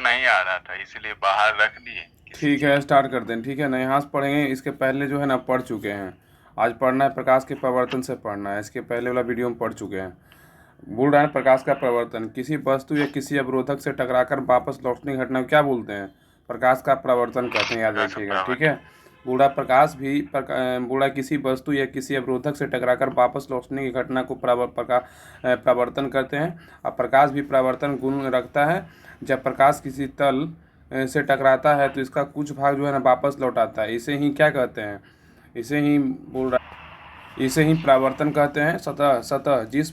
नहीं आ रहा था, इसलिए बाहर रख दिए किसी ठीक चीज। है, स्टार्ट करते हैं। ठीक है ना, यहाँ से पढ़ेंगे। इसके पहले जो है ना पढ़ चुके हैं। आज पढ़ना है, प्रकाश के प्रवर्तन से पढ़ना है। इसके पहले वाला वीडियो में पढ़ चुके हैं। बोल रहा है प्रकाश का प्रवर्तन किसी वस्तु या किसी अवरोधक से टकराकर वापस लौटने की घटना को क्या बोलते हैं? प्रकाश का प्रवर्तन कहते हैं, याद प्रकाश का रखिएगा। ठीक है। प्रवर्तन। बूढ़ा प्रकाश भी बूढ़ा किसी वस्तु या किसी अवरोधक से टकराकर वापस लौटने की घटना को प्रवर्तन करते हैं। अब प्रकाश भी प्रवर्तन गुण रखता है। जब प्रकाश किसी तल से टकराता है तो इसका कुछ भाग जो है ना वापस लौटाता है। इसे ही क्या कहते हैं? इसे ही बोल रहा इसे ही परावर्तन कहते हैं। सतह सतह जिस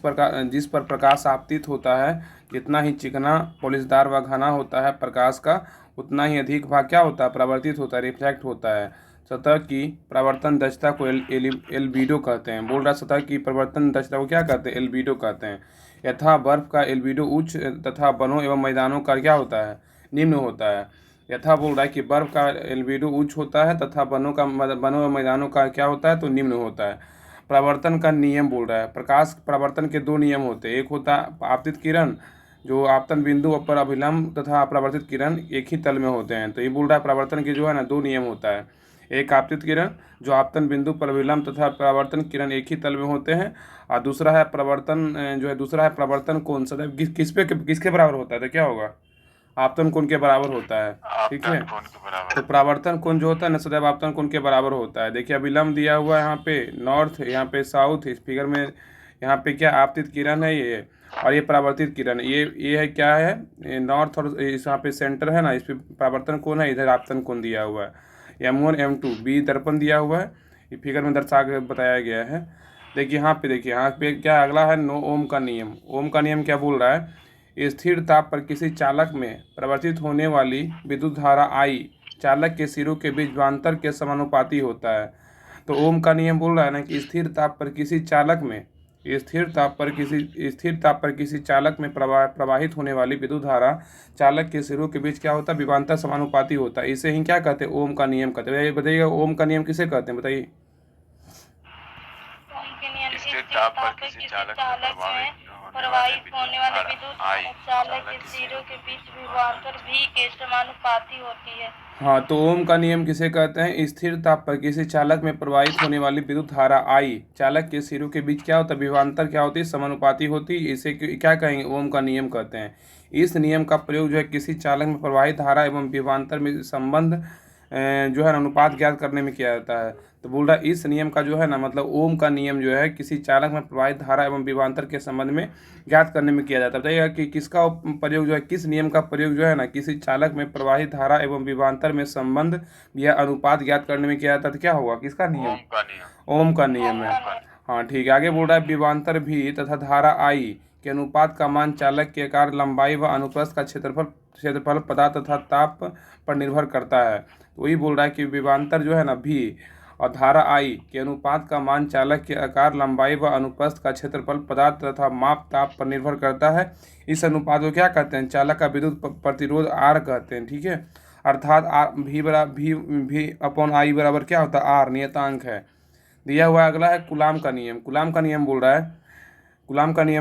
पर प्रकाश आपतित होता है, जितना ही चिकना पॉलिशदार व घना होता है प्रकाश का, उतना ही अधिक भाग क्या होता है? परावर्तित होता है, रिफ्लेक्ट होता है। सतह की परावर्तन दक्षता को एल्बिडो कहते हैं। बोल रहा सतह की परावर्तन दक्षता को क्या कहते हैं? एल्बिडो कहते हैं। यथा बर्फ का एल्बिडो उच्च तथा वनों एवं मैदानों का क्या होता है? निम्न होता है। यथा बोल रहा है कि बर्फ का एल्बिडो उच्च होता है तथा वनों एवं मैदानों का क्या होता है? तो निम्न होता है। परावर्तन का नियम बोल रहा है। प्रकाश परावर्तन के दो नियम होते हैं। एक होता है आपतित किरण, जो आपतन बिंदु पर अभिलंब तथा अपरावर्तित किरण एक ही तल में होते हैं। तो ये बोल रहा है परावर्तन के जो है ना दो नियम होता है। एक आपतित किरण जो आपतन बिंदु पर अभिलंब तथा परावर्तन किरण एक ही तल में होते हैं। और दूसरा है दूसरा है प्रवर्तन कोण सदैव किसके बराबर होता है? तो क्या होगा? आपतन कोण के बराबर होता है। ठीक है। आपतन कोण के तो बराबर। परावर्तन कोण जो होता है ना सदैव आपतन कोण के बराबर होता है। देखिए अभिलंब दिया हुआ है यहाँ पे नॉर्थ, यहाँ पे साउथ, इस फिगर में यहाँ पे क्या आपतित किरण है ये, और ये परावर्तित किरण। ये है क्या है? ये नॉर्थ, और इस यहाँ पे सेंटर है ना, इस पे परावर्तन कोण है, इधर आपतन कोण दिया हुआ है। M1 M2 बी दर्पण दिया हुआ है, ये फिगर में दर्शा के बताया गया है। देखिए यहाँ पे क्या अगला है? नो ओम का नियम। ओम का नियम क्या बोल रहा है? स्थिर ताप पर किसी चालक में प्रवर्तित होने वाली विद्युत धारा I चालक के सिरों के बीच विभवांतर के समानुपाती होता है। तो ओम का नियम बोल रहा है ना कि स्थिर ताप पर किसी चालक में प्रवाहित होने वाली विद्युत धारा चालक के सिरों के बीच क्या होता है? विभवांतर समानुपाती होता है। इसे ही क्या कहते हैं? ओम का नियम कहते हैं। बताइएगा ओम का नियम किसे कहते हैं? बताइए। स्थिर ताप पर किसी चालक में प्रवाहित होने वाले विद्युत आई चालक के सिरों के बीच विभवांतर भी के समानुपाती होती है। हाँ, तो ओम का नियम किसे कहते हैं? स्थिर ताप पर किसी चालक में प्रवाहित होने वाली विद्युत धारा I चालक के सिरों के बीच क्या होता है? विभवांतर क्या होती है? समानुपाती होती है। इसे क्या कहेंगे? ओम का नियम कहते हैं। इस नियम का प्रयोग जो है किसी चालक में प्रवाहित धारा एवं विभवांतर में संबंध जो है ना अनुपात ज्ञात करने में किया जाता है। तो बोल रहा है इस नियम का जो है ना मतलब ओम का नियम जो है किसी चालक में प्रवाहित धारा एवं विभवांतर के संबंध में ज्ञात करने में किया जाता है। बताइएगा कि किसका प्रयोग जो है, किस नियम का प्रयोग जो है ना किसी चालक में प्रवाहित धारा एवं विभवांतर में संबंध या अनुपात ज्ञात करने में किया जाता है। तो क्या होगा? किसका नियम? ओम का नियम। ओम का नियम है। हाँ ठीक है, आगे बोल रहा है विभवांतर भी तथा धारा I के अनुपात का मान चालक के आकार, लंबाई व अनुप्रस्थ का क्षेत्रफल पदार्थ तथा ताप पर निर्भर करता है। तो वही बोल रहा है कि विभवांतर जो है ना भी और धारा I के अनुपात का मान चालक के आकार, लंबाई व अनुप्रस्थ का क्षेत्रफल पदार्थ तथा माप ताप पर निर्भर करता है। इस अनुपात को क्या कहते हैं? चालक का विद्युत प्रतिरोध R कहते हैं। ठीक है। अर्थात V अपॉन I बराबर क्या होता है? R नियतांक है। दिया हुआ अगला है कूलाम का नियम। कूलाम का नियम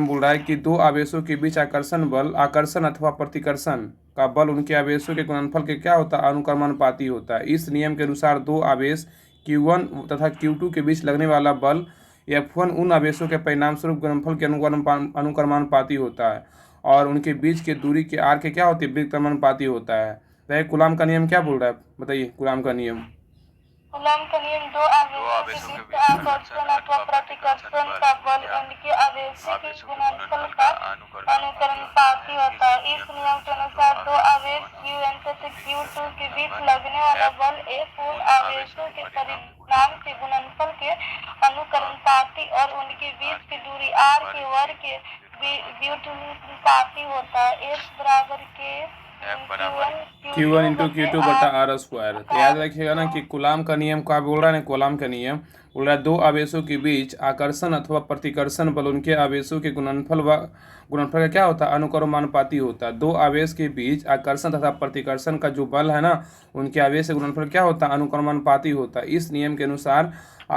बोल रहा है कि दो आवेशों के बीच आकर्षण अथवा प्रतिकर्षण का बल उनके आवेशों के गुणनफल के क्या होता है? अनुक्रमानुपाती होता है। इस नियम के अनुसार दो आवेश Q1 तथा Q2 के बीच लगने वाला बल F1 उन आवेशों के परिणामस्वरूप गुणनफल के अनुक्रमानुपाती होता है, और उनके बीच के दूरी के R के क्या होती है? व्युत्क्रमानुपाती होता है। तो कूलाम का नियम क्या बोल रहा है? बताइए कूलाम का नियम। कूलम का नियम दो आवेशों के बीच आकर्षण अथवा प्रतिकर्षण का बल उनके आवेशों के गुणनफल का अनुक्रमानुपाती होता है। इस नियम के अनुसार दो आवेश Q1 तथा Q2 के बीच लगने वाला बल F उन आवेशों के परिणाम के गुणनफल के अनुक्रमानुपाती और उनके बीच की दूरी R के वर्ग के व्युत्क्रमानुपाती होता है। F बराबर के Q1 Q1 इंटू Q2 बटा आर स्क्वायर। तो याद रखिएगा ना कि कूलाम का नियम क्या बोल रहा है ना, कूलाम का नियम बोल रहा है दो आवेशों के बीच आकर्षण अथवा प्रतिकर्षण बल उनके आवेशों के गुणनफल का क्या होता है, अनुक्रमानुपाती होता है। दो आवेश के बीच आकर्षण तथा प्रतिकर्षण का जो बल है ना, उनके आवेश से गुणनफल क्या होता है, अनुक्रमानुपाती होता है। इस नियम के अनुसार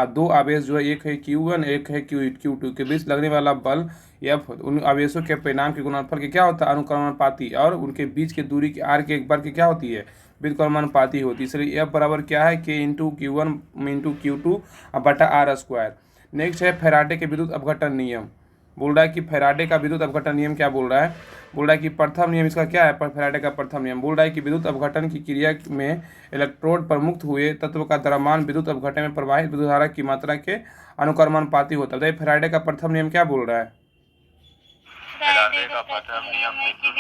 दो आवेश जो है, एक है Q1 एक है Q2 के बीच लगने वाला बल F उन आवेशों के परिणाम के गुणनफल के क्या होता है, अनुक्रमानुपाती, और उनके बीच की दूरी की r के एक वर्ग की क्या होती है, व्युत्क्रमानुपाती होती है। इसलिए F बराबर क्या है, K into Q1 into Q2 बटा आर स्क्वायर। नेक्स्ट है फैराडे के विद्युत अपघटन नियम। बोल रहा है कि फैराडे का विद्युत अपघटन नियम क्या बोल रहा है, बोल रहा है कि प्रथम नियम इसका क्या है, फैराडे का प्रथम नियम बोल रहा है कि विद्युत अपघटन की क्रिया में इलेक्ट्रोड पर मुक्त हुए तत्व का द्रव्यमान विद्युत अपघटन में प्रवाहित विद्युत धारा की मात्रा के अनुक्रमानुपाती होता है। तो फैराडे का प्रथम नियम क्या बोल रहा है, फैराडे का प्रथम नियम विद्युत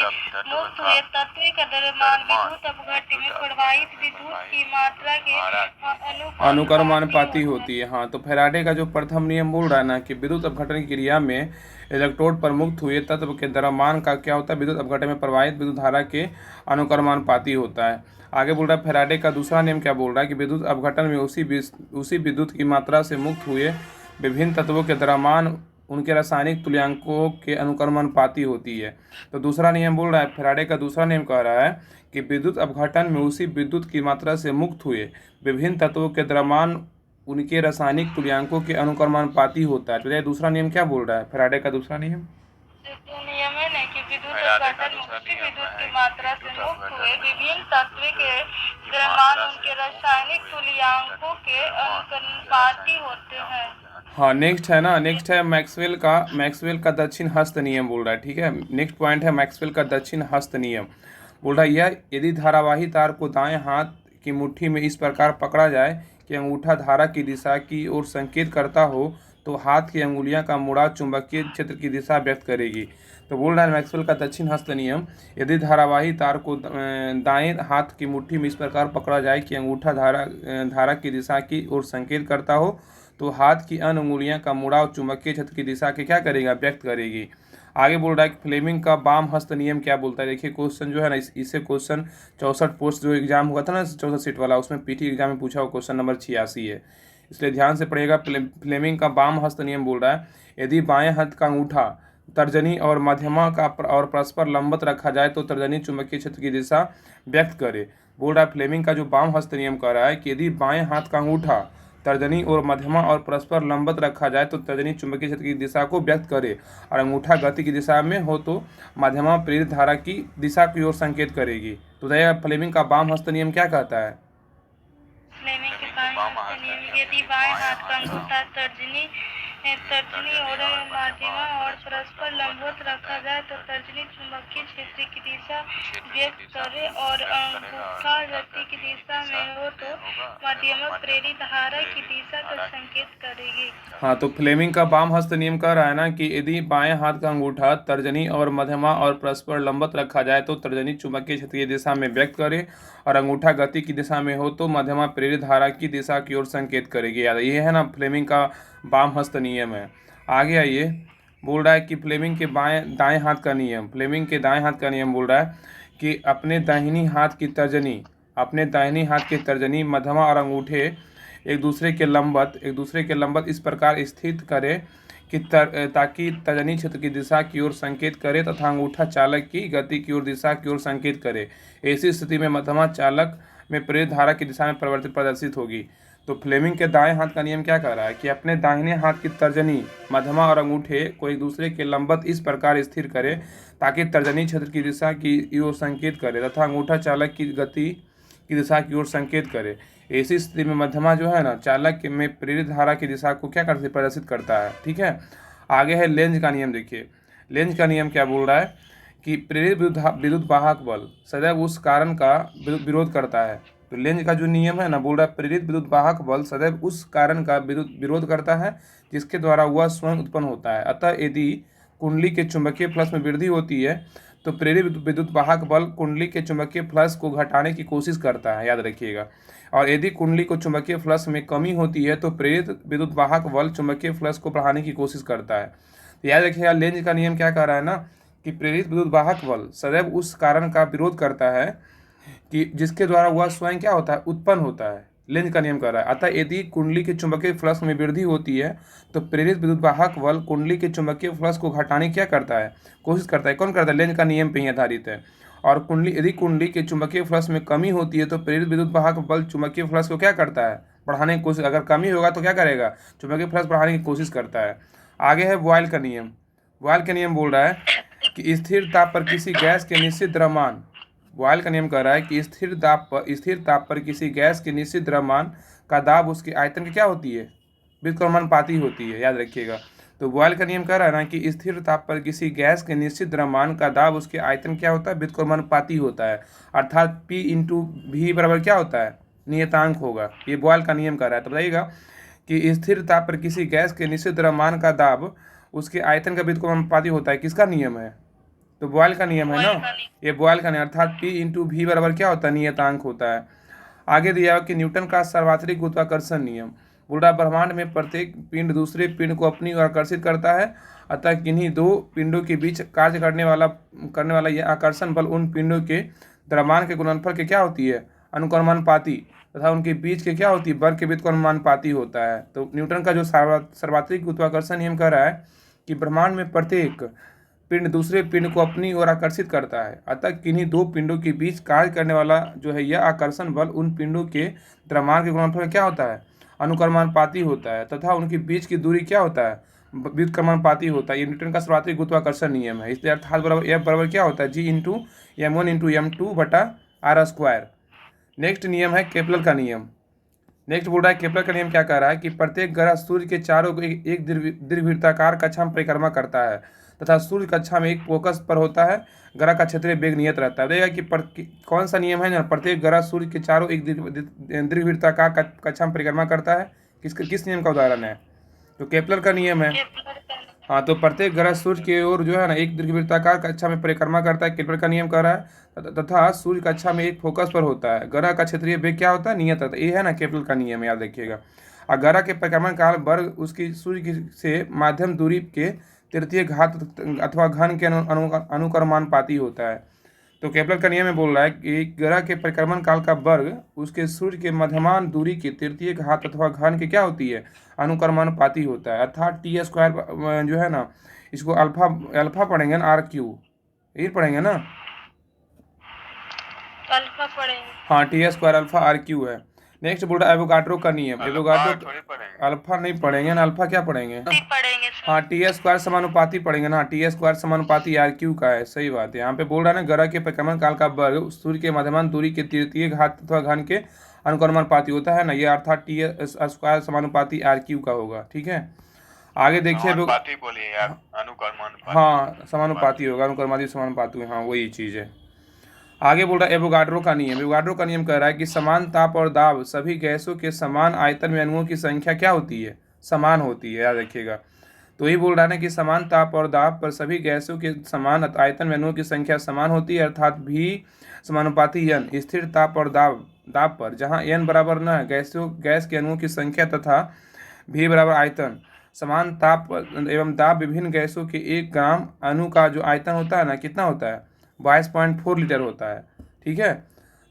मुक्त हुए तत्व का द्रव्यमान विद्युत अपघटन में प्रवाहित विद्युत की मात्रा के अनुक्रमानुपाती होती है। हाँ, तो फैराडे का जो प्रथम नियम बोल रहा है ना कि विद्युत अपघटन की क्रिया में इलेक्ट्रोड पर मुक्त हुए तत्व के द्रव्यमान का क्या होता है, विद्युत अपघटन में प्रवाहित विद्युत धारा के अनुक्रमानुपाती होता है। आगे बोल रहा है फैराडे का दूसरा नियम क्या बोल रहा है कि विद्युत अपघटन में उसी विद्युत की मात्रा से मुक्त हुए विभिन्न तत्वों के द्रव्यमान उनके रासायनिक तुल्यांकों के अनुक्रमानुपाती होती है। तो दूसरा नियम बोल रहा है, फैराडे का दूसरा नियम कह रहा है कि विद्युत अपघटन में उसी विद्युत की मात्रा से मुक्त हुए विभिन्न तत्वों के द्रव्यमान उनके रासायनिक तुल्यांकों के अनुक्रमानुपाती होता है। तो ये दूसरा नियम क्या बोल रहा है, फैराडे का दूसरा नियम नियम है ना कि विद्युत अपघटन में उसी विद्युत की मात्रा से मुक्त हुए विभिन्न तत्व के द्रव्यमान उनके रासायनिक तुल्यांकों के अनुक्रमानुपाती होते हैं। हाँ, नेक्स्ट है ना, नेक्स्ट है मैक्सवेल का दक्षिण हस्त नियम बोल रहा है। ठीक है, नेक्स्ट पॉइंट है मैक्सवेल का दक्षिण हस्त नियम। बोल रहा है यह यदि धारावाही तार को दाएं हाथ की मुट्ठी में इस प्रकार पकड़ा जाए कि अंगूठा धारा की दिशा की ओर संकेत करता हो तो हाथ की अंगुलियां का मुड़ा चुंबकीय क्षेत्र की दिशा व्यक्त करेगी। तो बोल रहा है मैक्सवेल का दक्षिण हस्त नियम, यदि धारावाही तार को दाएं हाथ की मुट्ठी में इस प्रकार पकड़ा जाए कि अंगूठा धारा की दिशा की ओर संकेत करता हो तो हाथ की अन्य अंगुलियां का मुड़ाव चुंबकीय क्षेत्र की दिशा के क्या करेगा, व्यक्त करेगी। आगे बोल रहा है कि फ्लेमिंग का बाम हस्त नियम क्या बोलता है। देखिए क्वेश्चन जो है ना, इससे क्वेश्चन 64 पोस्ट जो एग्जाम हुआ था ना 64 सीट वाला, उसमें पीटी एग्जाम में पूछा हुआ क्वेश्चन नंबर 86 है, इसलिए ध्यान से पढ़ेगा। फ्लेमिंग का बाम हस्त नियम बोल रहा है यदि बाएं हाथ का अंगूठा तर्जनी और मध्यमा का और परस्पर लंबवत रखा जाए तो तर्जनी चुंबकीय क्षेत्र की दिशा व्यक्त करे। बोल रहा है फ्लेमिंग का जो बाम हस्त नियम कह रहा है कि यदि बाएं हाथ का अंगूठा तर्जनी और मध्यमा और परस्पर लंबवत रखा जाए तो तर्जनी चुंबकीय क्षेत्र की दिशा को व्यक्त करे और अंगूठा गति की दिशा में हो तो मध्यमा प्रेरित धारा की दिशा की ओर संकेत करेगी। तो फ्लेमिंग का बाम हस्त नियम क्या कहता है, फ्लेमिंग के बाएं हस्त नियम यदि बाएं हाथ का अंगूठा तर्जनी और मध्यमा और परस्पर लंबवत रखा जाए तो तर्जनी चुंबकीय क्षेत्र की दिशा व्यक्त करे और अंगूठा गति की दिशा में हो तो मध्यमा प्रेरित धारा की दिशा का संकेत करेगी। हाँ, तो फ्लेमिंग का बाम हस्त नियम कह रहा है ना कि यदि बाएं हाथ का अंगूठा तर्जनी और मध्यमा और परस्पर लंबवत रखा जाए तो तर्जनी चुंबकीय क्षेत्र की दिशा में व्यक्त करे और अंगूठा गति की दिशा में हो तो मध्यमा प्रेरित धारा की दिशा की ओर संकेत करेगी। याद ये है ना फ्लेमिंग का बाम हस्त नियम है। आगे आइए, बोल रहा है कि फ्लेमिंग के दाएं हाथ का नियम, फ्लेमिंग के दाएं हाथ का नियम बोल रहा है कि अपने दाहिनी हाथ की तर्जनी मध्यमा और अंगूठे एक दूसरे के लंबवत इस प्रकार स्थित करे कि ताकि तर्जनी क्षेत्र की दिशा की ओर संकेत करे तथा अंगूठा चालक की गति की ओर दिशा की ओर संकेत करे। ऐसी स्थिति में मध्यमा चालक में प्रेरित धारा की दिशा में प्रदर्शित होगी। तो फ्लेमिंग के दाएं हाथ का नियम क्या कह रहा है कि अपने दाहिने हाथ की तर्जनी मध्यमा और अंगूठे को एक दूसरे के लंबवत इस प्रकार स्थिर करे ताकि तर्जनी क्षेत्र की दिशा की ओर संकेत करे तथा अंगूठा चालक की गति की दिशा की ओर संकेत करे। ऐसी स्थिति में मध्यमा जो है ना चालक में प्रेरित धारा की दिशा को क्या करते प्रदर्शित करता है। ठीक है, आगे है लेंज का नियम। देखिए लेंज का नियम क्या बोल रहा है कि प्रेरित विद्युत वाहक बल सदैव उस कारण का विरोध करता है। तो लेंज का जो नियम है ना बोल रहा है प्रेरित विद्युत वाहक बल सदैव उस कारण का विरोध करता है जिसके द्वारा वह स्वयं उत्पन्न होता है। अतः यदि कुंडली के चुंबकीय फ्लक्स में वृद्धि होती है तो प्रेरित विद्युत वाहक बल कुंडली के चुंबकीय फ्लक्स को घटाने की कोशिश करता है, याद रखिएगा। और यदि कुंडली को चुंबकीय फ्लक्स में कमी होती है तो प्रेरित विद्युत वाहक बल चुंबकीय फ्लक्स को बढ़ाने की कोशिश करता है। तो याद रखिएगा लेंज का नियम क्या कह रहा है ना कि प्रेरित विद्युत वाहक बल सदैव उस कारण का विरोध करता है कि जिसके द्वारा वह स्वयं क्या होता है, उत्पन्न होता है। लेंज का नियम कह रहा है। अतः यदि कुंडली के चुंबकीय फ्लक्स में वृद्धि होती है तो प्रेरित विद्युत वाहक बल कुंडली के चुंबकीय फ्लक्स को घटाने क्या करता है, कोशिश करता है। कौन करता है? लेंज का नियम पे ही आधारित है। और यदि कुंडली के चुंबकीय फ्लक्स में कमी होती है तो प्रेरित विद्युत वाहक बल चुंबकीय फ्लक्स को क्या करता है, बढ़ाने की कोशिश। अगर कमी होगा तो क्या करेगा, चुंबकीय फ्लक्स बढ़ाने की कोशिश करता है। आगे है बॉयल का नियम। बॉयल का नियम बोल रहा है कि स्थिर ताप पर किसी गैस के निश्चित द्रव्यमान, बॉयल का नियम कह रहा है कि स्थिर ताप पर किसी गैस के निश्चित द्रव्यमान का दाब उसके आयतन की क्या होती है, व्युत्क्रमानुपाती होती है, याद रखिएगा। तो बॉयल का नियम कह रहा है ना कि स्थिर ताप पर किसी गैस के निश्चित द्रव्यमान का दाब उसके आयतन क्या होता है, व्युत्क्रमानुपाती होता है। अर्थात P इंटू V बराबर क्या होता है, नियतांक होगा। ये बॉयल का नियम कह रहा है। तो बताइएगा कि स्थिर ताप पर किसी गैस के निश्चित द्रव्यमान का दाब उसके आयतन का व्युत्क्रमानुपाती होता है। किसका नियम है? तो बॉयल का नियम है ना, ये बॉयल का नियम। अर्थात P इंटू V बराबर क्या होता है, नियतांक होता है। आगे दिया कि न्यूटन का सर्वाधिक गुरुत्वाकर्षण नियम। बोल रहा ब्रह्मांड में प्रत्येक पिंड दूसरे पिंड को अपनी ओर आकर्षित करता है। अतः किन्हीं दो पिंडों के बीच कार्य करने वाला यह आकर्षण बल उन पिंडों के द्रव्यमान के गुणनफल के क्या होती है, अनुक्रमानुपाती, तथा उनके बीच के क्या होती है, बल के व्युत्क्रमानुपाती होता है। तो न्यूटन का जो सर्वाधिक गुरुत्वाकर्षण नियम कह रहा है कि ब्रह्मांड में प्रत्येक पिंड दूसरे पिंड को अपनी ओर आकर्षित करता है। अतः किन्हीं दो पिंडों के बीच कार्य करने वाला जो है यह आकर्षण बल उन पिंडों के द्रव्यमान के गुणनफल में क्या होता है, अनुक्रमानुपाती होता है, तथा उनके बीच की दूरी क्या होता है, व्युत्क्रमानुपाती होता है। ये न्यूटन का सर्वाधिक गुरुत्वाकर्षण नियम है। इसलिए अर्थात बराबर F बराबर क्या होता है, G into M1 into M2 बटा R स्क्वायर। नेक्स्ट नियम है केपलर का नियम। नेक्स्ट बोल रहा है केपलर का नियम क्या कह रहा है कि प्रत्येक ग्रह सूर्य के चारों एक दीर्घवृत्ताकार कक्षा में परिक्रमा करता है तथा सूर्य कक्षा में एक फोकस पर होता है। ग्रह का क्षेत्रीय वेग नियत रहता है। देखिएगा कि कौन सा नियम है ना, प्रत्येक ग्रह सूर्य के चारों एक दीर्घवृत्ताकार कक्षा में परिक्रमा करता है। किस नियम का उदाहरण है? तो केपलर का नियम है। हाँ, तो प्रत्येक ग्रह सूर्य की ओर जो है ना एक दीर्घवृत्ताकार कक्षा में परिक्रमा करता है, केपलर का नियम कह रहा है। तथा सूर्य कक्षा में एक फोकस पर होता है। ग्रह का क्षेत्रीय वेग क्या होता है, नियत रहता है। ये है ना केपलर का नियम, याद रखिएगा। और ग्रह के परिक्रमण काल वर्ग उसकी सूर्य से माध्यम दूरी के तृतीय घात अथवा घन के अनुक्रमानुपाती होता है। तो केपलर का नियम में बोल रहा है कि ग्रह के परिक्रमण काल का वर्ग उसके सूर्य के मध्यमान दूरी की तृतीय घात अथवा घन की क्या होती है, अनुक्रमानुपाती होता है। अर्थात T स्क्वायर जो है ना, इसको अल्फा पढ़ेंगे ना, R क्यू, यही पढ़ेंगे ना, अल्फा पढ़ेंगे। हाँ, T square alpha R Q है। नेक्स्ट बोल रहा है एवोगाड्रो का नियम। एवोगाड्रो अल्फा नहीं पढ़ेंगे ना, अल्फा क्या पढ़ेंगे, हाँ T स्क्वायर समानुपाती पढ़ेंगे ना, T स्क्वायर समानुपाती R क्यू का है। सही बात है। यहाँ पे बोल रहा है ना ग्रह के परिक्रमण काल का वर्ग सूर्य के मध्यमान दूरी के तृतीय घात अथवा घन के अनुक्रमानुपाती होता है ना, ये अर्थात T स्क्वायर समानुपाती R क्यू का होगा। ठीक है, आगे देखिए। हाँ, समानुपाती होगा, अनुक्रमाती समानुपाती, हाँ वही चीज़ है। आगे बोल रहा है एवोगाड्रो का नियम। एवोगाड्रो का नियम कह रहा है कि समान ताप और दाब सभी गैसों के समान आयतन में अणुओं की संख्या क्या होती है, समान होती है, याद रखिएगा। तो यही बोल रहा है ना कि समान ताप और दाब पर सभी गैसों के समान आयतन में अणुओं की संख्या समान होती है। अर्थात भी समानुपाती n स्थिर ताप और दाब पर, जहाँ n बराबर न गैस के अणुओं की संख्या तथा v बराबर आयतन, समान ताप एवं दाब विभिन्न गैसों के 1 ग्राम अणु का जो आयतन होता है ना, कितना होता है, 22.4 लीटर होता है। ठीक है,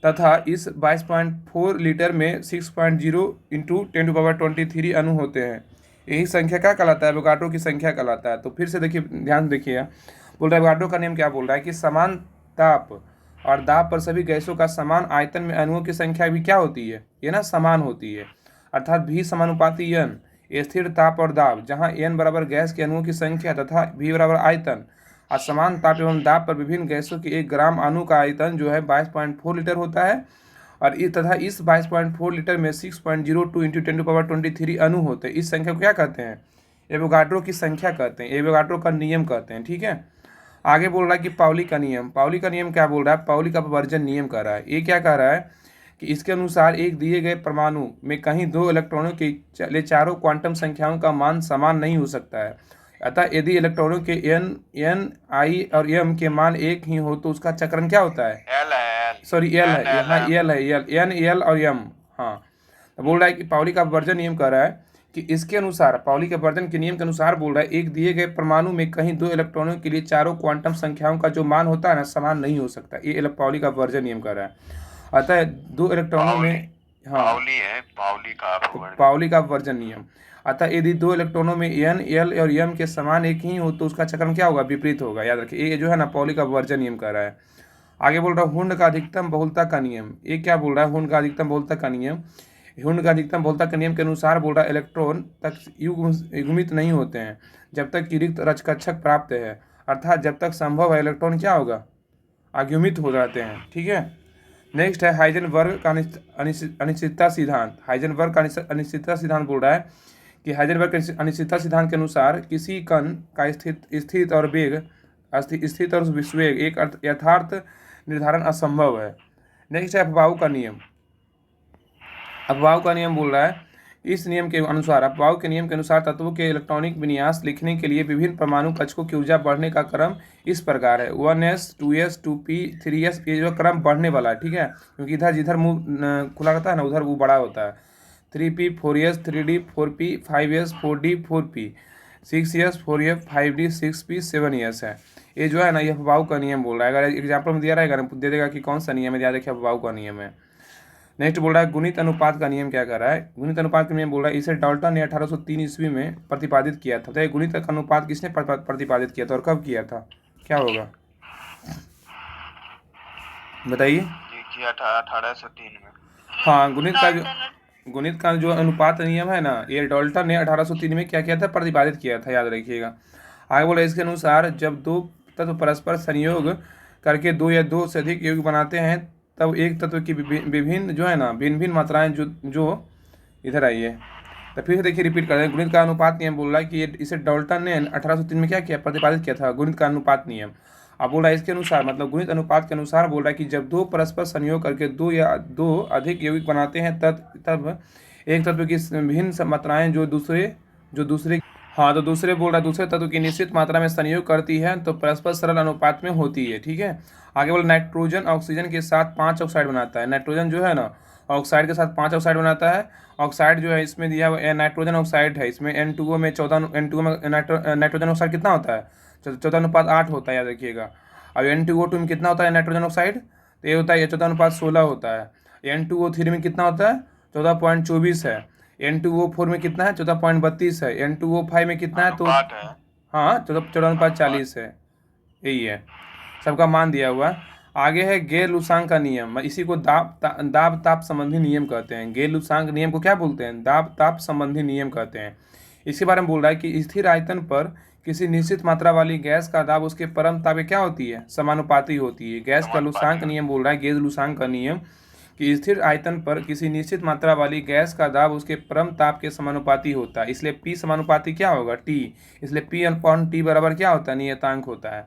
तथा इस 22.4 लीटर में 6.0 इंटू 10⁻23 अणु होते हैं। यही संख्या क्या कहलाता है, एवोगाड्रो की संख्या कहलाता है। तो फिर से देखिए, ध्यान देखिए, बोल रहा है एवोगाड्रो का नियम क्या बोल रहा है कि समान ताप और दाब पर सभी गैसों का समान आयतन में अणुओं की संख्या भी क्या होती है, ये ना समान होती है। अर्थात भी समानुपाती n स्थिर ताप और दाब, जहाँ n बराबर गैस के अणुओं की संख्या तथा v बराबर आयतन, और समान ताप एवं दाब पर विभिन्न गैसों के 1 ग्राम अणु का आयतन जो है 22.4 लीटर होता है। और तथा इस 22.4 लीटर में 6.02 इंटू 10⁻23 अणु होते हैं। इस संख्या को क्या कहते हैं, एवोगाड्रो की संख्या कहते हैं, एवोगाड्रो का नियम कहते हैं। ठीक है, आगे बोल रहा है कि पाउली का नियम। पाउली का नियम क्या बोल रहा है, पाउली का अपवर्जन नियम कह रहा है। ये क्या कह रहा है कि इसके अनुसार एक दिए गए परमाणु में कहीं 2 इलेक्ट्रॉनों के लिए चारों क्वांटम संख्याओं का मान समान नहीं हो सकता है। अतः यदि इलेक्ट्रॉनों के n, I और m के मान एक ही हो तो उसका चक्रण क्या होता है, सॉरी L है, यहाँ L है, N, L और m। हाँ, तो बोल रहा है कि पाउली का अपवर्जन नियम कह रहा है कि इसके अनुसार, पाउली के अपवर्जन के नियम के अनुसार बोल रहा है एक दिए गए परमाणु में कहीं 2 इलेक्ट्रॉनों के लिए चारों क्वांटम संख्याओं का जो मान होता है ना, समान नहीं हो सकता। ये पाउली का अपवर्जन नियम कह रहा है। अतः दो इलेक्ट्रॉनों में पाउली है, पाउली का पाउली का अपवर्जन नियम। अतः यदि दो इलेक्ट्रॉनों में n, l और m के समान एक ही हो तो उसका चक्रण क्या होगा, विपरीत होगा। याद रखिए, ये जो है ना पाउली का अपवर्जन नियम कह रहा है। आगे बोल रहा है हुंड का अधिकतम बहुलता का नियम। ये क्या बोल रहा है, हुंड का अधिकतम बहुलता का नियम। हुंड का अधिकतम बहुलता के नियम के अनुसार बोल रहा है इलेक्ट्रॉन तक युग्मित नहीं होते हैं जब तक कि रिक्त रक्षकक्षक प्राप्त है, अर्थात जब तक संभव है इलेक्ट्रॉन क्या होगा, अयुग्मित हो जाते हैं। ठीक है। नेक्स्ट है हाइजेनबर्ग का अनिश्चितता सिद्धांत। हाइजेनबर्ग का अनिश्चितता सिद्धांत बोल रहा है कि हाइजेनबर्ग के अनिश्चितता सिद्धांत के अनुसार किसी कण का स्थित और विस्वेग एक यथार्थ निर्धारण असंभव है। नेक्स्ट है अफबाऊ का नियम। अफबाऊ का नियम बोल रहा है इस नियम के अनुसार, अफबाऊ के नियम के अनुसार तत्वों के इलेक्ट्रॉनिक विन्यास लिखने के लिए विभिन्न परमाणु कक्षकों की ऊर्जा बढ़ने का क्रम इस प्रकार है 1s 2s 2p 3s। ये जो क्रम बढ़ने वाला है, ठीक है, क्योंकि इधर जिधर मुंह खुला रहता है ना उधर वो बड़ा होता है। 3p 4s 3d 4p 5s 4d 4p 6s 4f 5d 6p 7s है। ये जो है ना ये अफबाऊ का नियम बोल रहा है। अगर एग्जाम्पल में दिया रहेगा ना दे देगा कि कौन सा नियम है, याद रखिए अफबाऊ का नियम है। नेक्स्ट बोल रहा है गुणित अनुपात का नियम क्या कर रहा है। गुणित अनुपात का नियम बोल रहा है इसे डाल्टन ने 1803 ईस्वी में प्रतिपादित किया था। तो ये गुणित अनुपात किसने प्रतिपादित किया था और कब किया था, क्या होगा बताइए। 1803 में। हाँ, गुणित का जो अनुपात नियम है ना ये डाल्टन ने 1803 में क्या किया था, प्रतिपादित किया था, याद रखिएगा। आगे बोला इसके अनुसार जब दो तत्व परस्पर संयोग करके दो या दो से अधिक यौगिक बनाते हैं तब एक तत्व की विभिन्न जो है ना भिन्न मात्राएं जो इधर आइए तो फिर से देखिए रिपीट कर रहे हैं। गुणित का अनुपात नियम बोल रहा है कि ये इसे डाल्टन ने 1803 में क्या किया, प्रतिपादित किया था, गुणित का अनुपात नियम। अब बोल रहा है इसके अनुसार मतलब गुणित अनुपात के अनुसार बोल रहा है कि जब दो परस्पर संयोग करके दो या दो अधिक यौगिक बनाते हैं तब एक तत्व की विभिन्न मात्राएं जो दूसरे हाँ तो दूसरे बोल रहा है दूसरे तत्व की निश्चित मात्रा में संयोग करती है तो परस्पर सरल अनुपात में होती है। ठीक है। आगे बोल नाइट्रोजन ऑक्सीजन के साथ 5 ऑक्साइड बनाता है। नाइट्रोजन जो है ना ऑक्साइड के साथ 5 ऑक्साइड बनाता है। ऑक्साइड जो है इसमें दिया हुआ नाइट्रोजन ऑक्साइड है, इसमें N2O में 14 N2O में नाइट्रोजन ऑक्साइड कितना होता है, 14:8 होता है, याद रखिएगा। अब N2O2 में कितना होता है नाइट्रोजन ऑक्साइड, तो ये होता है 14:16 होता है। N2O3 में कितना होता है 14.24 है। N2O4 में कितना है 14.32 है। N2O5 में कितना है तो हाँ 14.40 है। यही है, सबका मान दिया हुआ। आगे है गैर लुसांक का नियम, इसी को दाब ताप संबंधी नियम कहते हैं। गैर लुसांक नियम को क्या बोलते हैं, दाब ताप संबंधी नियम कहते हैं। इसके बारे में बोल रहा है कि स्थिर आयतन पर किसी निश्चित मात्रा वाली गैस का दाब उसके परम ताप क्या होती है, समानुपाती होती है। गैस का लुसांक नियम बोल रहा है, गैर लुसांक का नियम कि स्थिर आयतन पर किसी निश्चित मात्रा वाली गैस का दाब उसके परम ताप के समानुपाती होता है, इसलिए P समानुपाती क्या होगा T, इसलिए P/T बराबर क्या होता है, नियतांक होता है।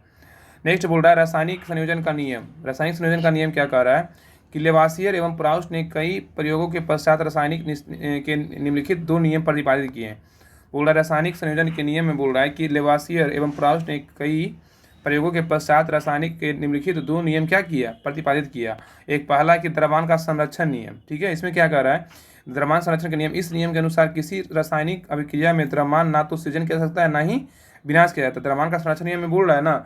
नेक्स्ट बोल रहा है रासायनिक संयोजन का नियम। रासायनिक संयोजन का नियम क्या कह रहा है कि लेवासियर एवं प्राउस्ट ने कई प्रयोगों के पश्चात रासायनिक के निम्नलिखित 2 नियम प्रतिपादित किए हैं। बोल रहा है रासायनिक संयोजन के नियम में बोल रहा है कि लेवासियर एवं प्राउस्ट ने कई प्रयोगों के पश्चात रासायनिक के निम्नलिखित 2 नियम क्या किया, प्रतिपादित किया। एक पहला कि द्रव्यमान का संरक्षण नियम। ठीक है, इसमें क्या कह रहा है, द्रव्यमान संरक्षण का नियम। इस नियम के अनुसार किसी रासायनिक अभिक्रिया में द्रव्यमान ना तो सृजन किया जा सकता है ना ही विनाश किया जाता है। द्रव्यमान का संरक्षण नियम में बोल रहा है ना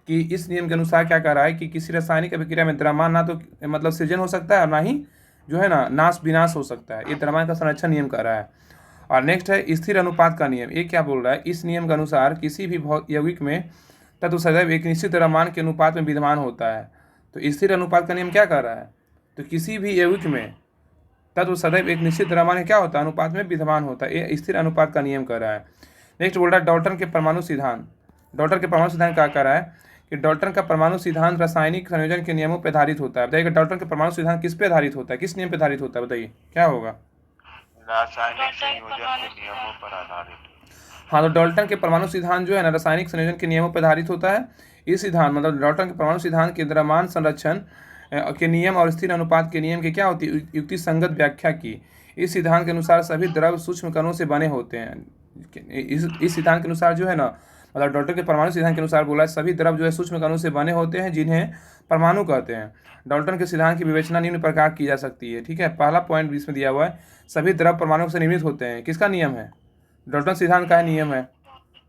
कि इस नियम के अनुसार क्या कह रहा है कि किसी रासायनिक अभिक्रिया में द्रव्यमान ना तो मतलब सृजन हो सकता है और ना ही जो है ना नाश विनाश हो सकता है। ये द्रव्यमान का संरक्षण नियम कह रहा है। और नेक्स्ट है स्थिर अनुपात का नियम। ये क्या बोल रहा है, इस नियम के अनुसार किसी भी यौगिक में तत्व सदैव एक निश्चित द्रव्यमान के अनुपात में विद्यमान होता है। तो स्थिर अनुपात का नियम क्या कर रहा है, तो किसी भी यौगिक में तत्व सदैव एक निश्चित द्रव्यमान क्या होता है, अनुपात में विद्यमान होता है। ये स्थिर अनुपात का नियम कर रहा है। नेक्स्ट बोल रहा है डाल्टन के परमाणु सिद्धांत। डाल्टन के परमाणु सिद्धांत क्या कर रहा है कि डाल्टन का परमाणु सिद्धांत रासायनिक संयोजन के नियमों पर आधारित होता है। बताइए डाल्टन के परमाणु सिद्धांत किस पे आधारित होता है, किस नियम पर आधारित होता है, बताइए क्या होगा। रासायनिक संयोजन के नियमों पर आधारित। हाँ, तो डाल्टन के परमाणु सिद्धांत जो है ना रासायनिक संयोजन के नियमों पर आधारित होता है। इस सिद्धांत मतलब डाल्टन के परमाणु सिद्धांत के द्रव्यमान संरक्षण के नियम और स्थिर अनुपात के नियम की क्या होती है, युक्ति संगत व्याख्या की। इस सिद्धांत के अनुसार सभी द्रव सूक्ष्म कणों से बने होते हैं। इस सिद्धांत के अनुसार जो है ना मतलब डाल्टन के परमाणु सिद्धांत के अनुसार बोला है सभी द्रव जो है सूक्ष्म कणों से बने होते हैं जिन्हें परमाणु कहते हैं। डाल्टन के सिद्धांत की विवेचना निम्न प्रकार की जा सकती है। ठीक है, पहला पॉइंट इसमें दिया हुआ है, सभी द्रव परमाणु से निर्मित होते हैं। किसका नियम है, डाल्टन सिद्धांत का नियम है,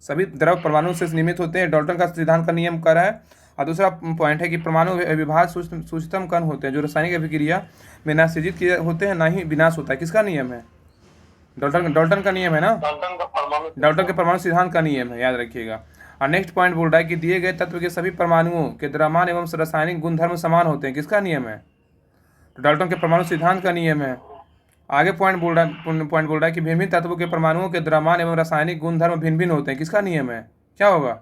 सभी द्रव परमाणु से निर्मित होते हैं। डाल्टन का सिद्धांत का नियम कर रहा है। और दूसरा पॉइंट है कि परमाणु विभाज सूक्ष्मतम कण होते हैं जो रासायनिक अभिक्रिया में ना सृजित किए होते हैं ना ही विनाश होता है। किसका नियम है? डाल्टन का नियम है ना, डाल्टन के परमाणु सिद्धांत का नियम है, याद रखिएगा। और नेक्स्ट पॉइंट बोल रहा है कि दिए गए तत्व के सभी परमाणुओं के द्रव्यमान एवं रासायनिक गुणधर्म समान होते हैं। किसका नियम है? तो डाल्टन के परमाणु सिद्धांत का नियम है। आगे पॉइंट बोल रहा है कि भिन्न भिन्न तत्वों के परमाणुओं के द्रव्यमान एवं रासायनिक गुणधर्म भिन्न भिन्न होते हैं। किसका नियम है? क्या होगा?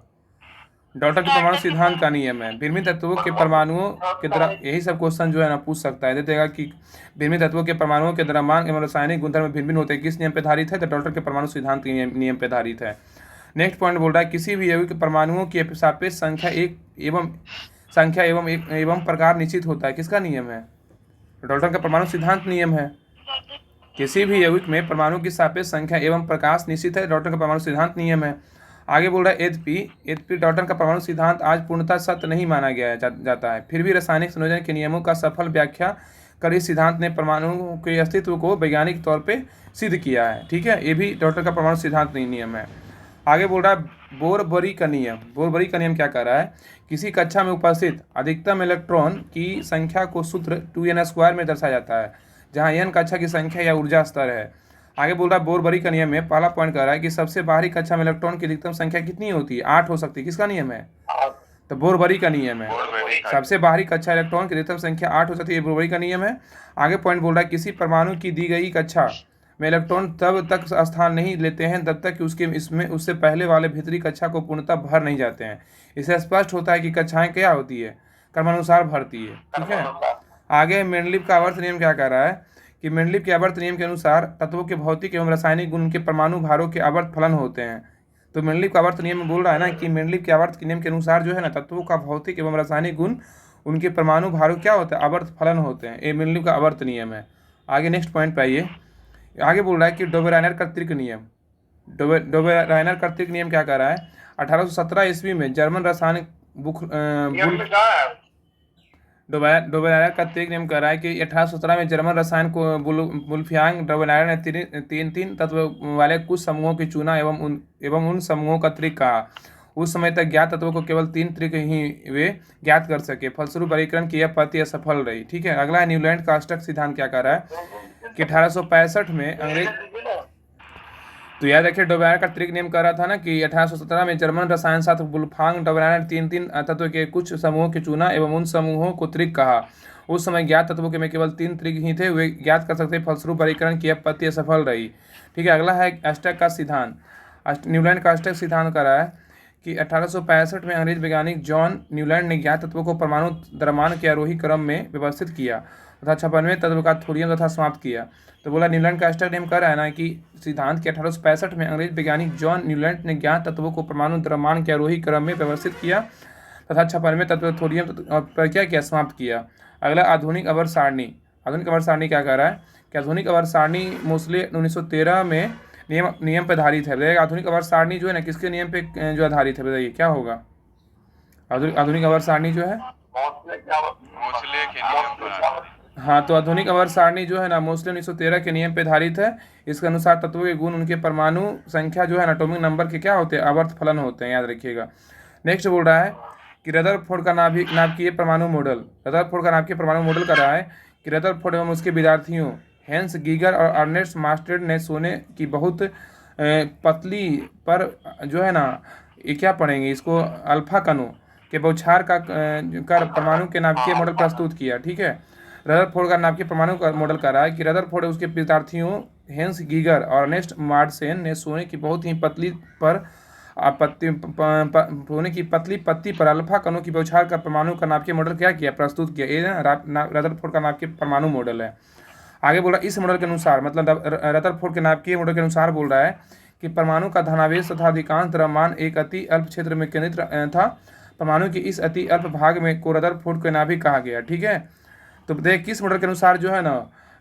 डाल्टन के परमाणु सिद्धांत का नियम है। भिन्न भिन्न तत्वों के परमाणुओं के यही सब क्वेश्चन जो है ना पूछ सकता है, देगा कि भिन्न भिन्न तत्वों के परमाणुओं के द्रव्यमान एवं रासायनिक गुणधर्म भिन्न भिन्न होते हैं, किस नियम पर आधारित है? तो डाल्टन के परमाणु सिद्धांत के नियम पर आधारित है। नेक्स्ट पॉइंट बोल रहा है किसी भी यौगिक परमाणुओं की सापेक्ष संख्या एवं प्रकार निश्चित होता है। किसका नियम है? डाल्टन का परमाणु सिद्धांत नियम है। किसी भी यौगिक में परमाणु की सापेक्ष संख्या एवं प्रकाश निश्चित है, डाल्टन का परमाणु सिद्धांत नियम है। आगे बोल रहा है यद्यपि डाल्टन का परमाणु सिद्धांत आज पूर्णतः सत्य नहीं माना गया जाता है, फिर भी रासायनिक संयोजन के नियमों का सफल व्याख्या कर इस सिद्धांत ने परमाणुओं के अस्तित्व को वैज्ञानिक तौर पे सिद्ध किया है। ठीक है, ये भी डाल्टन का परमाणु सिद्धांत नियम है। आगे बोल रहा है बोरबरी का नियम। बोरबरी का नियम क्या कर रहा है? किसी कक्षा में उपस्थित अधिकतम इलेक्ट्रॉन की संख्या को सूत्र 2n² में दर्शाया जाता है, जहाँ n कक्षा की संख्या या ऊर्जा स्तर है। आगे बोल रहा है बोरबरी का नियम में पहला पॉइंट कर रहा है कि सबसे बाहरी कक्षा में इलेक्ट्रॉन की अधिकतम संख्या कितनी होती है? 8 हो सकती है। किसका नियम है? तो बोरबरी का नियम है। सबसे बाहरी कक्षा इलेक्ट्रॉन की अधिकतम संख्या 8 हो सकती है, बोरबरी का नियम है। आगे पॉइंट बोल रहा है किसी परमाणु की दी गई कक्षा में इलेक्ट्रॉन तब तक स्थान नहीं लेते हैं तब तक कि उससे पहले वाले भीतरी कक्षा को पूर्णतः भर नहीं जाते हैं। इससे स्पष्ट होता है कि कक्षाएं क्या होती है? क्रमानुसार भरती है। ठीक है, आगे मेंडलीव का आवर्त नियम क्या कह रहा है कि मेंडलीव के आवर्त नियम के अनुसार तत्वों के भौतिक एवं रासायनिक गुण के परमाणु भारों के आवर्त फलन होते हैं। तो मेंडलीव का आवर्त नियम में बोल रहा है ना कि मेंडलीव के आवर्त नियम के अनुसार जो है ना तत्वों का भौतिक एवं रासायनिक गुण उनके परमाणु भारों क्या होते हैं? आवर्त फलन होते हैं। ये मेंडलीव का आवर्त नियम है। आगे नेक्स्ट पॉइंट पे आइए। आगे बोल रहा है कि डोबेराइनर कर्तृक नियम। डोबेराइनर कर्तृक नियम क्या कह रहा है? 1817 ईस्वी में जर्मन रसायन डोबेराइनर कर्तृक नियम कह रहा है कि 1817 में जर्मन रसायन को वुल्फ्गांग डोबेराइनर ने तीन तत्व वाले कुछ समूहों की चुना एवं उन समूहों का त्रिक कहा। उस समय तक ज्ञात तत्वों को केवल 3 त्रिक ही वे ज्ञात कर सके, फलस्वरूप वर्गीकरण की यह पद्धति असफल रही। ठीक है, अगला है न्यूलैंड का अष्टक सिद्धांत क्या कह रहा है कि 1865 में अंग्रेज, तो याद रखिए डोबेराइनर का त्रिक नियम कर रहा था ना कि 1817 में जर्मन रसायन शास्त्र वुल्फ्गांग डोबेराइनर तीन तत्व के कुछ समूहों की चुना एवं उन समूहों को त्रिक कहा। उस समय ज्ञात तत्वों के में केवल 3 त्रिक ही थे, वे ज्ञात कर सकते, फलस्वरूप वर्गीकरण की यह पद्धति असफल रही। ठीक है, अगला है अष्टक का सिद्धांत। न्यूलैंड का अष्टक सिद्धांत कर रहा है कि 1865 में अंग्रेज वैज्ञानिक जॉन न्यूलैंड ने ज्ञात तत्वों को परमाणु द्रव्यमान के आरोही क्रम में व्यवस्थित किया तथा 56वें तत्व का थोरियम तथा समाप्त किया। तो बोला न्यूलैंड का अष्टक नियम कर रहा है ना कि सिद्धांत के 1865 में अंग्रेज वैज्ञानिक जॉन न्यूलैंड ने ज्ञात तत्वों को परमाणु द्रव्यमान के आरोही क्रम में व्यवस्थित किया तथा 56वें तत्व थोरियम पर क्या किया? समाप्त किया। अगला आधुनिक आवर्त सारणी। आधुनिक आवर्त सारणी क्या कह रहा है कि आधुनिक आवर्त सारणी मोस्ले 1913 में नियम पर आधारित है। बताइए आधुनिक आवर्त सारणी जो है ना किसके नियम पे जो आधारित है? बताइए क्या होगा? आधुनिक आवर्त सारणी जो है मोस्ले के नियम पर। हाँ, तो आधुनिक आवर्त सारणी जो है ना मोस्ले 1913 के नियम पे आधारित है। इसके अनुसार तत्वों के गुण उनके परमाणु संख्या जो है ना एटॉमिक नंबर के क्या होते हैं? आवर्त फलन होते हैं, याद रखिएगा। नेक्स्ट बोल रहा है कि रदरफोर्ड का नाभिकीय परमाणु मॉडल। रदरफोर्ड का नाभिकीय परमाणु मॉडल कर रहा है कि रदरफोर्ड एवं उसके विद्यार्थियों हेंस गीगर और अर्नेस्ट मास्टेड ने सोने की बहुत पतली पर जो है ना ये क्या पढ़ेंगे इसको अल्फा कणों के बौछार का परमाणु के नाभिकीय मॉडल प्रस्तुत किया। ठीक है, रदरफोर्ड का नाभिकीय परमाणु का मॉडल कर रहा है कि रदरफोर्ड उसके विद्यार्थियों हेंस गीगर और अर्नेस्ट मार्डसेन ने सोने की बहुत ही पतली पर सोने की पतली पत्ती पर अल्फा कणों की बौछार का परमाणु का नाभिकीय मॉडल क्या किया? प्रस्तुत किया। ये रदरफोर्ड का नाभिकीय परमाणु मॉडल है। आगे बोल रहा है इस मॉडल के अनुसार, मतलब रदरफोर्ड के नाभिकीय मॉडल के अनुसार बोल रहा है कि परमाणु का धनावेश तथा अधिकांश द्रव्यमान एक अति अल्प क्षेत्र में केंद्रित था। परमाणु के इस अति अल्प भाग में को रदरफोर्ड के नाभिक कहा गया। ठीक है, तो बताइए किस मॉडल के अनुसार जो है ना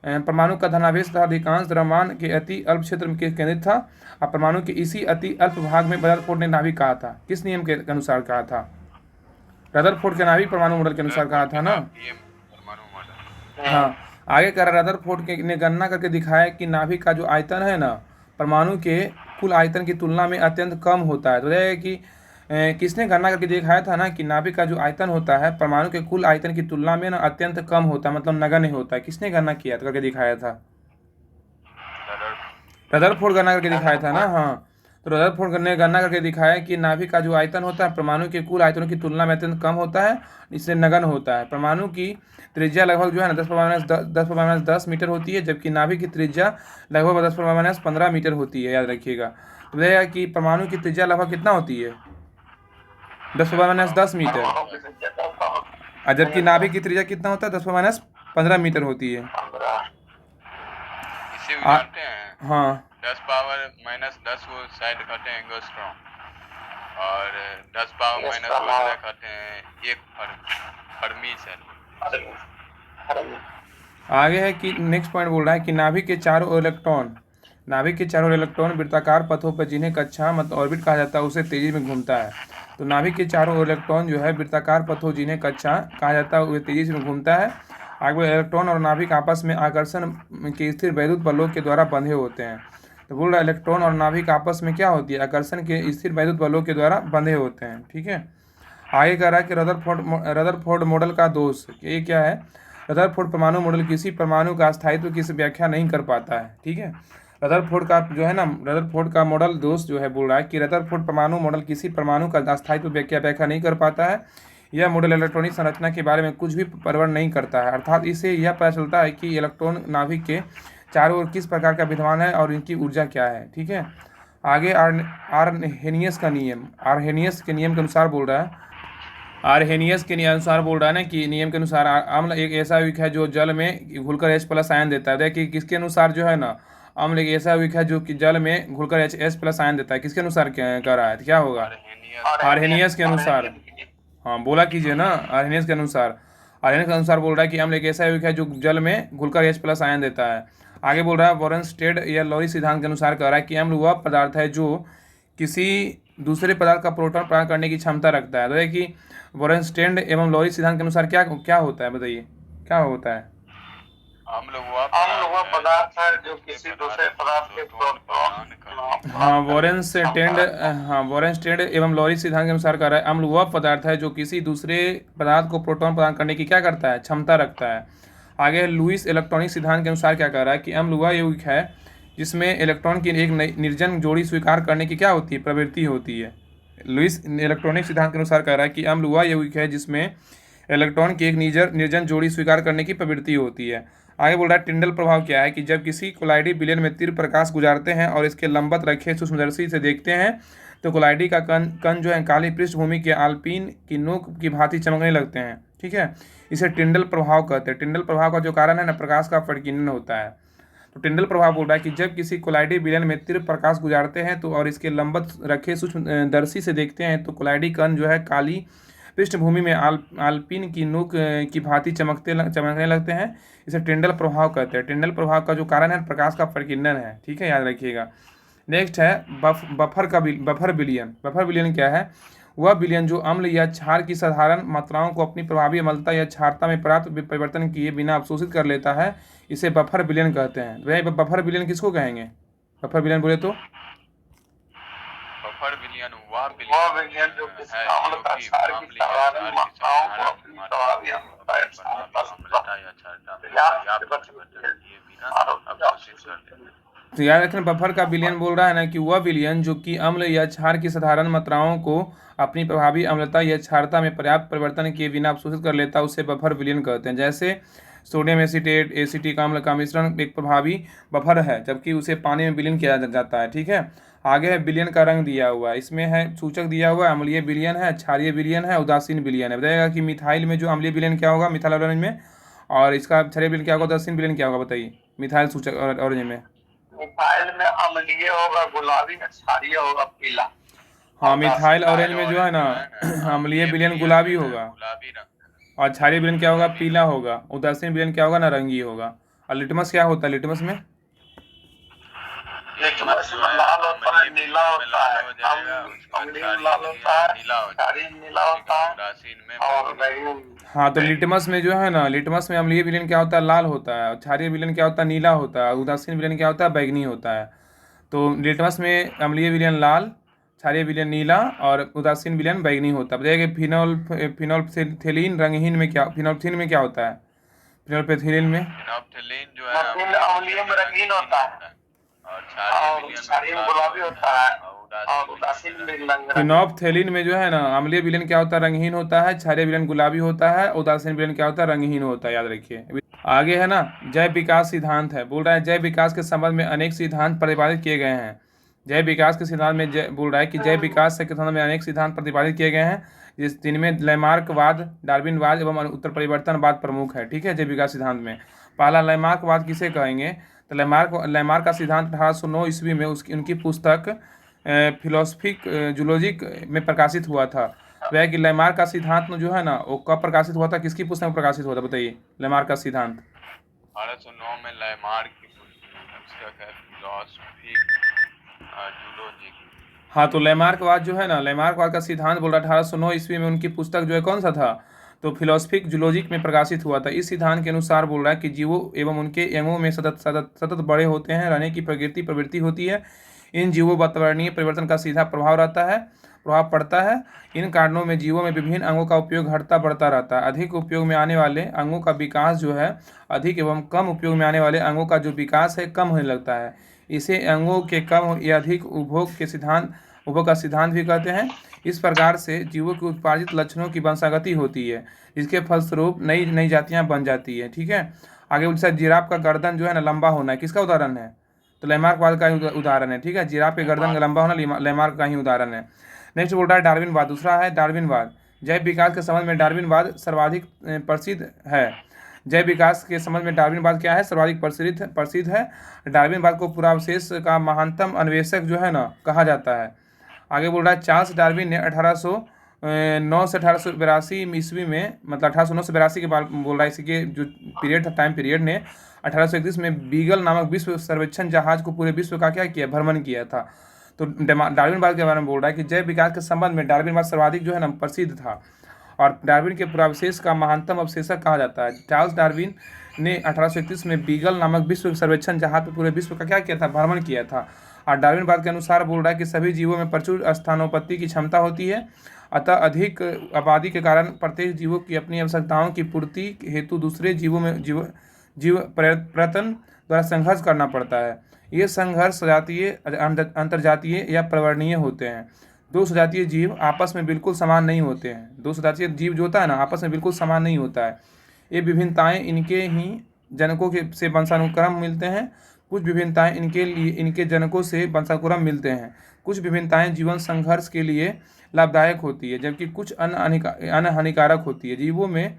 परमाणु का धनावेश तथा अधिकांश द्रव्यमान के अति अल्प क्षेत्र में केंद्रित था और परमाणु के इसी अति अल्प भाग में रदरफोर्ड ने नाभिक कहा था। किस नियम के अनुसार कहा था? रदरफोर्ड के नाभिक परमाणु मॉडल के अनुसार कहा था ना। हाँ, आगे कर रदरफोर्ड ने गणना करके दिखाया कि नाभिक का जो आयतन है ना परमाणु के कुल आयतन की तुलना में अत्यंत कम होता है। तो यह कि किसने गणना करके दिखाया था ना कि नाभिक का जो आयतन होता है परमाणु के कुल आयतन की तुलना में ना अत्यंत कम होता है, मतलब नगण्य होता है। किसने गणना किया था, करके दिखाया था? रदरफोर्ड गणना करके दिखाया था ना। हाँ, तो रदरफोर्ड ने गणना करके दिखाया कि नाभिक का जो आयतन होता है परमाणु के कुल आयतनों की तुलना में अत्यंत कम होता है, इससे नगण्य होता है। परमाणु की त्रिज्या लगभग जो है ना 10⁻10 मीटर होती है, जबकि नाभिक की त्रिज्या लगभग 10⁻15 मीटर होती है, याद रखिएगा। तो बताइएगा कि परमाणु की त्रिज्या लगभग कितना होती है? 10⁻10 मीटर। और जबकि नाभिक की त्रिज्या कितना होता है? 10⁻15 मीटर होती है। इसे भी जानते हैं? हाँ, 10⁻−10 को शायद कहते हैं एंगस्ट्रॉम, और 10⁻−12 कहते हैं एक फर्मी सेल। आगे है कि नेक्स्ट पॉइंट बोल रहा है कि नाभिक के चारों इलेक्ट्रॉन वृत्ताकार पथों पर जिन्हें कक्षा मतलब ऑर्बिट कहा जाता है उसे तेजी में घूमता है। तो नाभिक के चारों इलेक्ट्रॉन जो है वृत्ताकार पथों जिन्हें कक्षा कहा जाता है वह तेजी से घूमता है। आगे इलेक्ट्रॉन और नाभिक आपस में आकर्षण के स्थिर वैद्युत बलों के द्वारा बंधे होते हैं। तो बोल रहा है इलेक्ट्रॉन और नाभिक आपस में क्या होती है? आकर्षण के स्थिर वैद्युत बलों के द्वारा बंधे होते हैं। ठीक है, आगे कह रहा है कि रदरफोर्ड मॉडल का दोष ये क्या है? रदरफोर्ड परमाणु मॉडल किसी परमाणु का स्थायित्व की व्याख्या नहीं कर पाता है। ठीक है, रदरफोर्ड का जो है ना, रदरफोर्ड का मॉडल दोष जो है बोल रहा है कि रदरफोर्ड परमाणु मॉडल किसी परमाणु का स्थायित्व व्याख्या नहीं कर पाता है। यह मॉडल इलेक्ट्रॉनिक संरचना के बारे में कुछ भी परवर्ण नहीं करता है, अर्थात इससे यह पता चलता है कि इलेक्ट्रॉन नाभिक के चारों ओर किस प्रकार का विद्यमान है और इनकी ऊर्जा क्या है। ठीक है, आगे आर्हेनियस के नियम के अनुसार बोल रहा है। आर्हेनियस के अनुसार बोल रहा है ना कि नियम के अनुसार अम्ल एक ऐसा यौगिक है जो जल में घुलकर H+ आयन देता है। देखिए किसके अनुसार जो है ना, अम्ल एक ऐसा यौगिक है जो कि जल में घुलकर H+ आयन देता है। किसके अनुसार कह रहा है? क्या होगा? आर्हेनियस के अनुसार। हाँ, बोला कीजिए ना, आर्हेनियस के अनुसार बोल रहा है कि अम्ल एक ऐसा यौगिक है जो जल में घुलकर H+ आयन देता है। आगे बोल रहा है वॉरेनस्टेड या लॉरी सिद्धांत के अनुसार कह रहा है कि अम्ल वह पदार्थ है जो किसी दूसरे पदार्थ का प्रोटॉन प्रदान करने की क्षमता रखता है। तो देखिए वॉरेनस्टेड एवं लॉरी सिद्धांत के अनुसार क्या होता है? बताइए क्या होता है? अम्ल वह पदार्थ है जो किसी दूसरे पदार्थ के प्रोटॉन। हाँ, वॉरेनस्टेड एवं लॉरी सिद्धांत के अनुसार कह रहा है अम्ल वह पदार्थ है जो किसी दूसरे पदार्थ को प्रोटॉन प्रदान करने की क्या करता है? क्षमता रखता है। आगे लुईस इलेक्ट्रॉनिक सिद्धांत के अनुसार क्या कह रहा है कि अम्ल वह यौगिक है जिसमें इलेक्ट्रॉन की एक निर्जन जोड़ी स्वीकार करने की क्या होती है? प्रवृत्ति होती है। लुईस इलेक्ट्रॉनिक सिद्धांत के अनुसार कह रहा है कि अम्ल वह यौगिक है जिसमें इलेक्ट्रॉन की एक निर्जन जोड़ी स्वीकार करने की प्रवृत्ति होती है। आगे बोल रहा है टिंडल प्रभाव क्या है कि जब किसी कोलाइडी विलयन में तीव्र प्रकाश गुजारते हैं और इसके लंबवत रखे सूक्ष्मदर्शी से देखते हैं तो कोलाइडी का कण जो है काली पृष्ठभूमि के आल्पिन की नोक की भांति चमकने लगते हैं। ठीक है, इसे टिंडल प्रभाव कहते हैं। टिंडल प्रभाव का जो कारण है ना, प्रकाश का परिकीर्णन होता है। तो टिंडल प्रभाव बोल रहा है कि जब किसी कोलाइडी विलयन में तीव्र प्रकाश गुजारते हैं तो और इसके लंबवत रखे सूक्ष्मदर्शी से देखते हैं तो कोलाइडी कण जो है काली पृष्ठभूमि में आल्पिन की नोक की भांति चमकने लगते हैं। इसे टिंडल प्रभाव कहते हैं। टिंडल प्रभाव का जो कारण है प्रकाश का परिकीर्णन है। ठीक है, याद रखिएगा। नेक्स्ट है बफर विलयन क्या है? वह विलयन जो अम्ल या क्षार की साधारण मात्राओं को अपनी प्रभावी अम्लता या क्षारता में प्राप्त परिवर्तन किए बिना अवशोषित कर लेता है, इसे बफर विलयन कहते हैं। वही बफर विलयन किसको कहेंगे? बफर विलयन बोले तो बफर विलयन वह विलयन जो किसी अम्ल का क्षार की साधारण मात्राओं को अपनी प्रभावी अम्लता या क्षारता तो याद रखना बफर का विलयन बोल रहा है ना कि वह विलयन जो कि अम्ल या क्षार की साधारण मात्राओं को अपनी प्रभावी अम्लता या क्षारता में पर्याप्त परिवर्तन किए बिना अवशोषित कर लेता है उसे बफर विलयन कहते हैं। जैसे सोडियम एसीटेट एसिटिक अम्ल का मिश्रण एक प्रभावी बफर है जबकि उसे पानी में विलीन किया जाता है। ठीक है, आगे है विलयन का रंग दिया हुआ है, इसमें है सूचक दिया हुआ है, अम्लीय विलयन है, क्षारीय विलयन है, उदासीन विलयन है। बताइएगा कि मिथाइल में जो अम्लीय विलयन क्या होगा मिथाइल ऑरेंज में, और इसका क्षारीय विलयन क्या होगा, उदासीन विलयन क्या होगा? बताइए मिथाइल सूचक ऑरेंज में। मिथाइल में अम्लीय होगा गुलाबी, क्षारीय होगा पीला। हाँ, मिथाइल ऑरेंज में जो है ना अम्लीय विलयन गुलाबी होगा और क्षारीय विलयन क्या होगा? पीला होगा। उदासीन विलयन क्या होगा? नारंगी होगा। और लिटमस क्या होता है? लिटमस में लाल होता है, नीला होता है, अम्लीय लाल होता है, क्षारीय नीला होता है और हाँ, तो लिटमस में जो है ना, लिटमस में अम्लीय विलयन क्या होता है? लाल होता है। और क्षारीय विलयन क्या होता है? नीला होता है। उदासीन विलयन क्या होता है? बैगनी होता है। तो लिटमस में अम्लीय विलयन लाल, क्षारीय विलयन नीला और उदासीन विलयन बैंगनी होता है। बताइए कि फिनोल्फथेलीन रंगहीन में क्या, फिनोल्फथीन में क्या होता है? फिनोल्फथेलीन में फिनोप्थिलीन जो है फिनोल्फथीन अम्लीय में रंगीन होता है और क्षारीय में गुलाबी होता है और उदासीन उदासीन में रंग फिनोल्फथेलीन में जो है ना अम्लीय विलयन क्या होता है? रंगहीन होता है। क्षारीय विलयन गुलाबी होता है। उदासीन विलयन क्या होता है? रंगहीन होता है। याद रखिए। आगे है ना जैव विकास सिद्धांत है। बोल रहा है जैव विकास के संबंध में अनेक सिद्धांत प्रतिपादित किए गए हैं। जैव विकास के सिद्धांत में बोल रहा है कि जैव विकास के संबंध में अनेक सिद्धांत प्रतिपादित किए गए हैं, जिनमें लैमार्कवाद, डार्विनवाद एवं उत्तर परिवर्तनवाद प्रमुख है। ठीक है, जैव विकास सिद्धांत में पहला लैमार्कवाद किसे कहेंगे? तो लैमार्क का सिद्धांत 1809 ईस्वी में उनकी पुस्तक फिलोसफिक जूलॉजिक में प्रकाशित हुआ था। वह कि लैमार्क का सिद्धांत जो है ना वो कब प्रकाशित हुआ था? किसकी पुस्तक में प्रकाशित हुआ था? बताइए लैमार्क का सिद्धांत। 1809 में लैमार्क की पुस्तक है फिलोसफिक जूलॉजिक। हाँ, तो लैमार्कवाद जो है ना, लैमार्कवाद का सिद्धांत बोल रहा 1809 ईस्वी में उनकी पुस्तक जो है कौन सा था? तो फिलोसफिक जूलॉजिक में प्रकाशित हुआ था। इस सिद्धांत के अनुसार बोल रहा है कि जीवों एवं उनके अंगों में सतत बड़े होते हैं, रहने की प्रवृत्ति होती है। इन जीवों वातावरणीय परिवर्तन का सीधा प्रभाव पड़ता है। इन कारणों में जीवों में विभिन्न अंगों का उपयोग घटता बढ़ता रहता है। अधिक उपयोग में आने वाले अंगों का विकास जो है अधिक एवं कम उपयोग में आने वाले अंगों का जो विकास है कम होने लगता है। इसे अंगों के कम या अधिक उपभोग का सिद्धांत भी कहते हैं। इस प्रकार से जीवों के उत्पादित लक्षणों की वंशागति होती है, जिसके फलस्वरूप नई जातियां बन जाती है। ठीक है, आगे उनसे जिराफ का गर्दन जो है ना लंबा होना है, किसका उदाहरण है? तो लैमार्कवाद का ही उदाहरण है। ठीक है, जिराफ के गर्दन का लंबा होना लैमार्क का ही उदाहरण है। नेक्स्ट बोल रहा है डार्विनवाद। दूसरा है डार्विनवाद। जैव विकास के संबंध में डार्विनवाद सर्वाधिक प्रसिद्ध है। जैव विकास के संबंध में डार्विनवाद क्या है? सर्वाधिक प्रसिद्ध है। डार्विनवाद को पूर्वावशेष का महानतम अन्वेषक जो है ना कहा जाता है। आगे बोल रहा है चार्ल्स डार्विन ने 1809 से 1882 ईस्वी में, मतलब 1809 से 82 के बाद बोल रहा है, इसी के जो पीरियड था, टाइम पीरियड ने 1831 में बीगल नामक विश्व सर्वेक्षण जहाज को पूरे विश्व का क्या किया? भ्रमण किया था। तो डार्विनवाद के बारे में बोल रहा है कि जैव विकास के संबंध में डार्विनवाद सर्वाधिक जो है ना प्रसिद्ध था और डार्विन के पूर्वावशेष का महानतम अवशेषक कहा जाता है। चार्ल्स डार्विन ने 1831 में बीगल नामक विश्व सर्वेक्षण जहाज पर पूरे विश्व का क्या किया था? भ्रमण किया था। और डार्विनवाद के अनुसार बोल रहा है कि सभी जीवों में प्रचुर स्थानोत्पत्ति की क्षमता होती है, अतः अधिक आबादी के कारण प्रत्येक जीवों की अपनी आवश्यकताओं की पूर्ति हेतु दूसरे जीवों में जीव प्रयत्न द्वारा संघर्ष करना पड़ता है। ये संघर्ष सजातीय, अंतर्जातीय या पर्यावरणीय होते हैं। दो सजातीय जीव आपस में बिल्कुल समान नहीं होते हैं। दो सजातीय जीव जो होता है ना आपस में बिल्कुल समान नहीं होता है। ये विभिन्नताएं इनके ही जनकों से वंशानुक्रम मिलते हैं। कुछ विभिन्नताएं इनके जनकों से वंशानुक्रम मिलते हैं। कुछ विभिन्नताएं जीवन संघर्ष के लिए लाभदायक होती है, जबकि कुछ अन्य हानिकारक होती है। जीवों में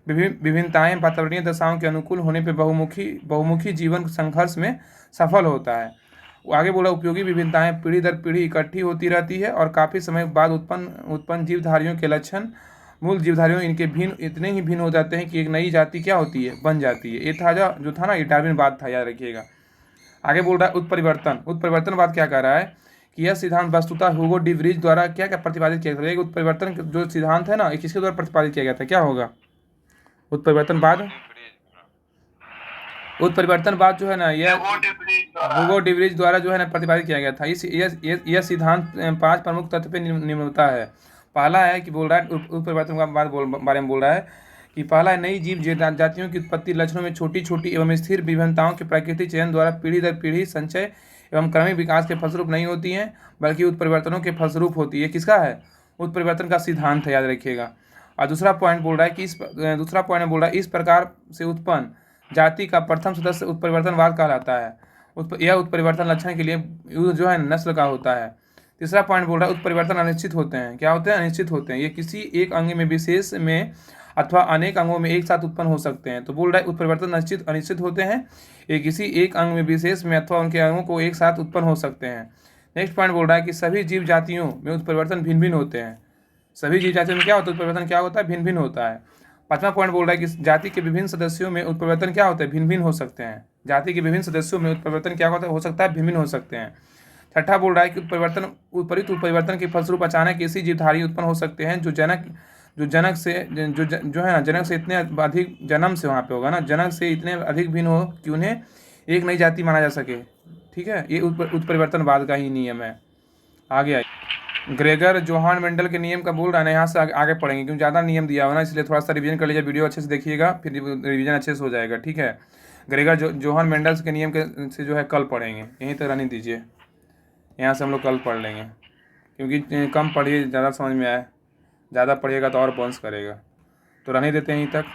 विभिन्नताएं वातावरणीय दशाओं के अनुकूल होने पर बहुमुखी जीवन संघर्ष में सफल होता है। आगे बोला उपयोगी विभिन्नताएं पीढ़ी दर पीढ़ी इकट्ठी होती रहती है और काफ़ी समय बाद उत्पन्न जीवधारियों के लक्षण मूल जीवधारियों इनके इतने ही भिन्न हो जाते हैं कि एक नई जाति क्या होती है? बन जाती है। ये जो था ना ये डार्विनवाद था, याद रखिएगा। आगे बोल रहा है उत्परिवर्तनवाद क्या कह रहा है कि यह सिद्धांत वस्तुतः ह्यूगो डी व्रीज द्वारा क्या प्रतिपादित किया गया था? उत्परिवर्तन जो सिद्धांत है ना ये किसके द्वारा प्रतिपादित किया गया था? क्या होगा उत्परिवर्तनवाद जो है ना यह ह्यूगो डी व्रीज द्वारा जो है ना प्रतिपादित किया गया था। यह सिद्धांत 5 प्रमुख तत्व पे निम्नता है। पहला है कि बोल रहा है उत्परिवर्तनवाद बारे में बोल रहा है कि पहला है नई जीव जातियों की उत्पत्ति लक्षणों में छोटी छोटी एवं स्थिर विभिन्नताओं के प्राकृतिक चयन द्वारा पीढ़ी दर पीढ़ी संचय एवं क्रमिक विकास के फलस्वरूप नहीं होती हैं, बल्कि उत्परिवर्तनों के फलस्वरूप होती है। किसका है? उत्परिवर्तन का सिद्धांत है, याद रखिएगा। और दूसरा पॉइंट बोल रहा है इस प्रकार से उत्पन्न जाति का प्रथम सदस्य उत्परिवर्तनवाद कहलाता है। यह उत्परिवर्तन लक्षण के लिए जो है नस्ल का होता है। तीसरा पॉइंट बोल रहा है उत्परिवर्तन अनिश्चित होते हैं। क्या होते हैं? अनिश्चित होते हैं। ये किसी एक अंग में विशेष में अथवा अनेक अंगों में एक साथ उत्पन्न हो सकते हैं। तो बोल रहा है उत्परिवर्तन अनिश्चित होते हैं। ये किसी एक अंग में विशेष में अथवा उनके अंगों को एक साथ उत्पन्न हो सकते हैं। नेक्स्ट पॉइंट बोल रहा है कि सभी जीव जातियों में उत्परिवर्तन भिन्न भिन्न होते हैं। सभी जीव जातियों में क्या होता है? उत्परिवर्तन क्या होता है? भिन्न भिन्न होता है। पांचवा पॉइंट बोल रहा है कि जाति के विभिन्न सदस्यों में उत्परिवर्तन क्या होता है? भिन्न भिन्न हो सकते हैं। जाति के विभिन्न सदस्यों में उत्परिवर्तन क्या हो सकता है? भिन्न भिन्न हो सकते हैं। छठा बोल रहा है कि उत्परिवर्तन के फलस्वरूप अचानक ऐसी जीवधारी उत्पन्न हो सकते हैं जो जनक से इतने अधिक जन्म से वहाँ पे होगा ना जनक से इतने अधिक भिन्न हो कि उन्हें एक नई जाति माना जा सके। ठीक है, ये उत्परिवर्तनवाद का ही नियम है। आगे आइए। ग्रेगर जोहान मेंडल के नियम का बोल रहा है ना, यहाँ से आगे पढ़ेंगे क्योंकि ज़्यादा नियम दिया हुआ ना, इसलिए थोड़ा सा रिवीजन कर लीजिए, वीडियो अच्छे से देखिएगा, फिर रिवीजन अच्छे से हो जाएगा, ठीक है। ग्रेगर जोहान मेंडल्स के नियम के से जो है कल पढ़ेंगे, यहीं तक रहने दीजिए, यहाँ से हम लोग कल पढ़ लेंगे, क्योंकि कम पढ़िए ज़्यादा समझ में आए, ज़्यादा पढ़िएगा तो और बंस करेगा, तो रहने देते हैं यहीं तक।